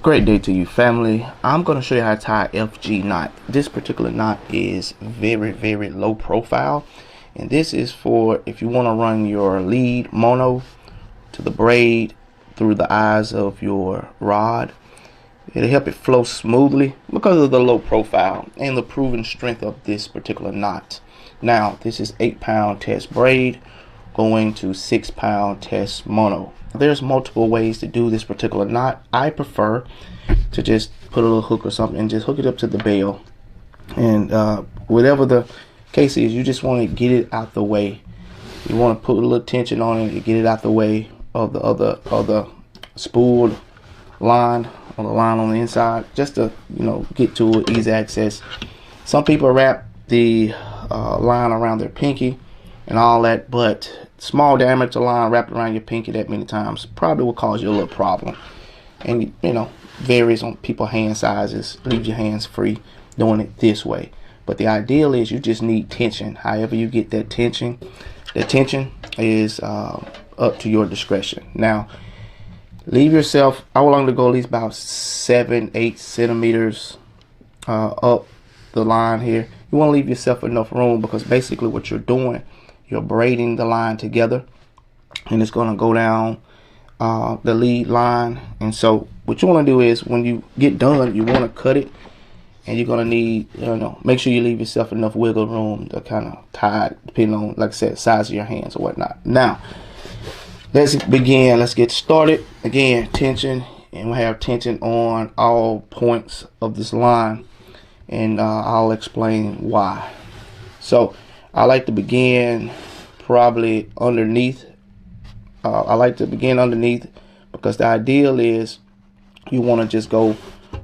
Great day to you, family. I'm going to show you how to tie FG knot. This particular knot is very low profile, and this is for if you want to run your lead mono to the braid through the eyes of your rod. It'll help it flow smoothly because of the low profile and the proven strength of this particular knot. Now, this is 8-pound test braid going to 6-pound test mono. There's multiple ways to do this particular knot. I prefer to just put a little hook or something and just hook it up to the bail, and whatever the case is, you just want to get it out the way. You want to put a little tension on it and get it out the way of the other spooled line, or the line on the inside, just to get to it, easy access. Some people wrap the line around their pinky and all that, but small diameter line wrapped around your pinky that many times probably will cause you a little problem. And varies on people's hand sizes. Leave your hands free doing it this way. But the ideal is you just need tension. However you get that tension, the tension is up to your discretion. Now, leave yourself, I would like to go at least about 7-8 centimeters up the line here. You want to leave yourself enough room, because basically what you're doing, you're braiding the line together, and it's going to go down the lead line. And so what you want to do is, when you get done, you want to cut it, and you're going to need, make sure you leave yourself enough wiggle room to kind of tie it, depending on, like I said, size of your hands or whatnot. Now, let's begin. Let's get started. Again, tension, and we have tension on all points of this line, and I'll explain why. So I like to begin probably underneath. I like to begin underneath, because the ideal is you want to just go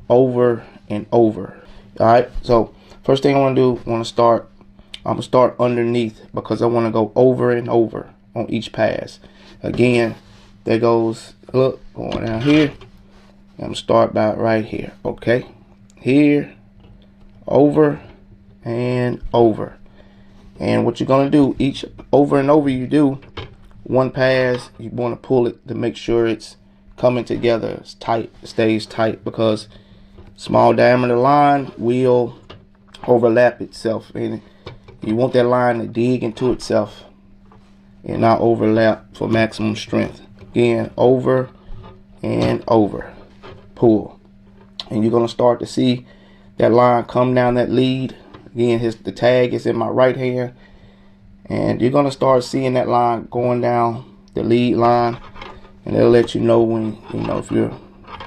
over and over. All right. So first thing I want to do, I'm gonna start underneath, because I want to go over and over on each pass. Again, there goes, look, going down here. I'm gonna start about right here. Okay, here, over and over. And what you're gonna do, each over and over you do, one pass, you want to pull it to make sure it's coming together, it's tight, it stays tight, because small diameter line will overlap itself, and you want that line to dig into itself and not overlap for maximum strength. Again, over and over, pull, and you're gonna start to see that line come down that lead. Again, the tag is in my right hand, and you're gonna start seeing that line going down the lead line, and it'll let you know when if you're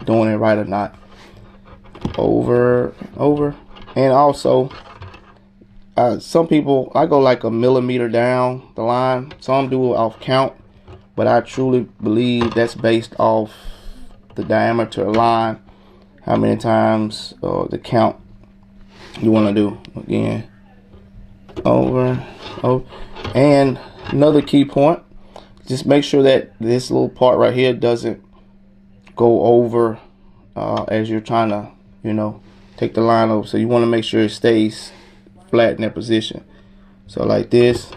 doing it right or not. Over and over. And also, some people, I go like a millimeter down the line. Some do it off count, but I truly believe that's based off the diameter line, how many times the count you want to do. Again, over. And another key point, just make sure that this little part right here doesn't go over as you're trying to take the line over. So you want to make sure it stays flat in that position. So like this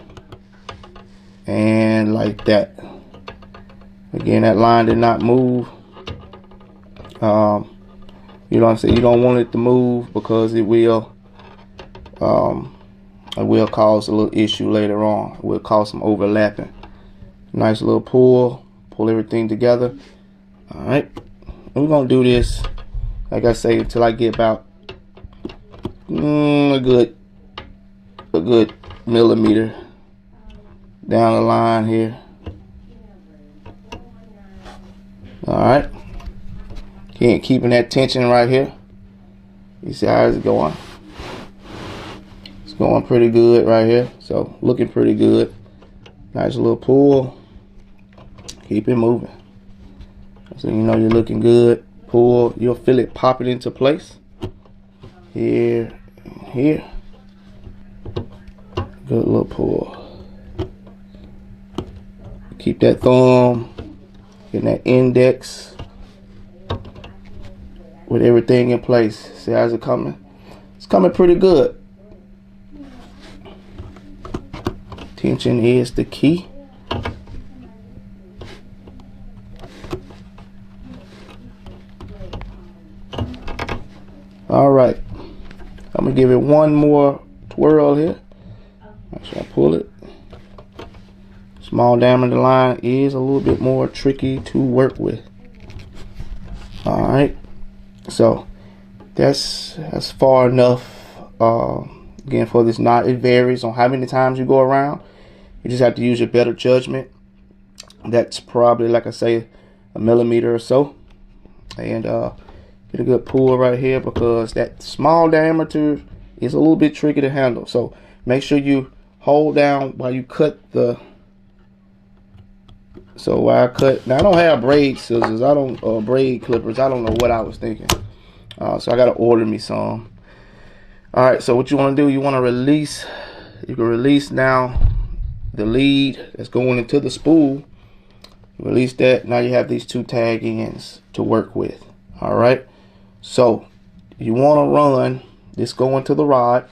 and like that. Again, that line did not move. You don't want it to move, because it will cause a little issue later on. It will cause some overlapping. Nice little pull everything together. All right, we're gonna do this, like I say, until I get about a good millimeter down the line here. All right, keeping that tension right here. You see how it's going? It's going pretty good right here. So looking pretty good. Nice little pull. Keep it moving. So you're looking good. Pull. You'll feel it popping into place. Here and here. Good little pull. Keep that thumb and that index with everything in place. See how's it coming? It's coming pretty good. Tension is the key. All right, I'm gonna give it one more twirl here. So I pull it. Small diameter line is a little bit more tricky to work with. All right, so that's far enough. Again, for this knot, it varies on how many times you go around. You just have to use your better judgment. That's probably, like I say, a millimeter or so. And get a good pull right here, because that small diameter is a little bit tricky to handle. So make sure you hold down while you cut the. So while I cut, now I don't have braid scissors, I don't braid clippers. I don't know what I was thinking. So I gotta order me some. All right, so what you want to do, you want to release. You can release now the lead that's going into the spool. Release that. Now you have these two tag ends to work with. All right, so you want to run this going to the rod.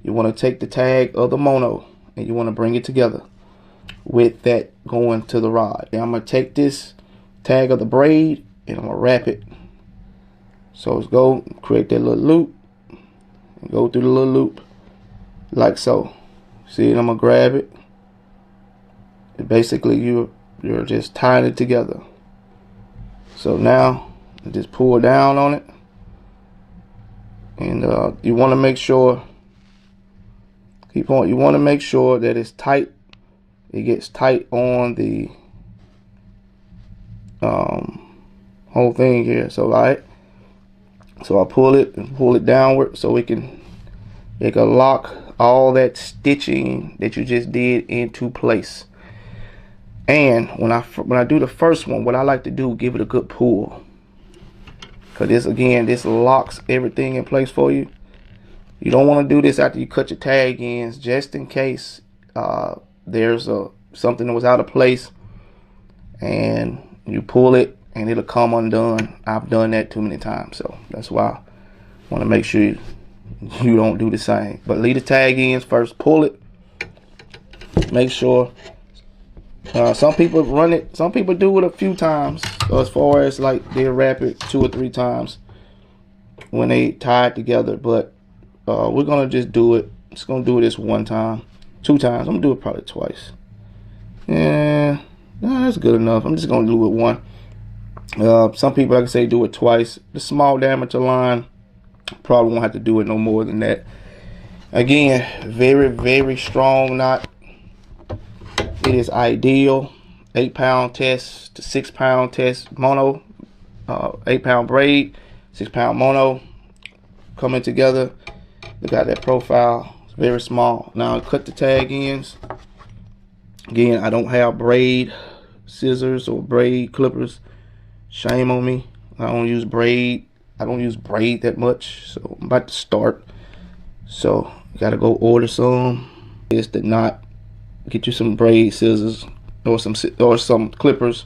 You want to take the tag of the mono and you want to bring it together with that going to the rod. And I'm gonna take this tag of the braid and I'm gonna wrap it. So let's go create that little loop and go through the little loop like so. See it? I'm gonna grab it. And basically you're just tying it together. So now just pull down on it, and you want to make sure. You want to make sure that it's tight. It gets tight on the whole thing here. So alright, so I pull it and pull it downward so it can lock all that stitching that you just did into place. And when I do the first one, what I like to do, give it a good pull, because this locks everything in place for you. You don't want to do this after you cut your tag ends, just in case there's something that was out of place and you pull it and it'll come undone. I've done that too many times, so that's why I want to make sure you don't do the same. But leave the tag ends first, pull it, make sure. Some people run it, some people do it a few times, so as far as like they wrap it 2 or 3 times when they tie it together. But we're gonna just do it. Just gonna do this 1 time, 2 times. I'm gonna do it probably twice. Yeah, no, that's good enough. I'm just gonna do it 1. Some people, like I say, do it twice. The small diameter line, probably won't have to do it no more than that. Again, very, very strong knot. It is ideal. 8-pound test to 6-pound test mono. 8-pound braid, 6-pound mono coming together. Look at that profile. It's very small. Now cut the tag ends. Again, I don't have braid scissors or braid clippers. Shame on me. I don't use braid. I don't use braid that much. So I'm about to start. So you gotta go order some. It's the knot. Get you some braid scissors or some clippers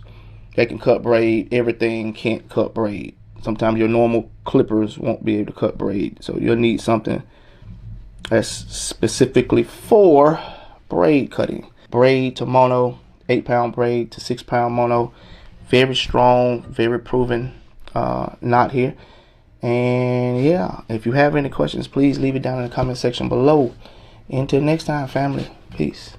that can cut braid. Everything can't cut braid. Sometimes your normal clippers won't be able to cut braid. So you'll need something that's specifically for braid cutting. Braid to mono, 8-pound braid to 6-pound mono. Very strong, very proven knot here. And yeah, if you have any questions, please leave it down in the comment section below. Until next time, family, peace.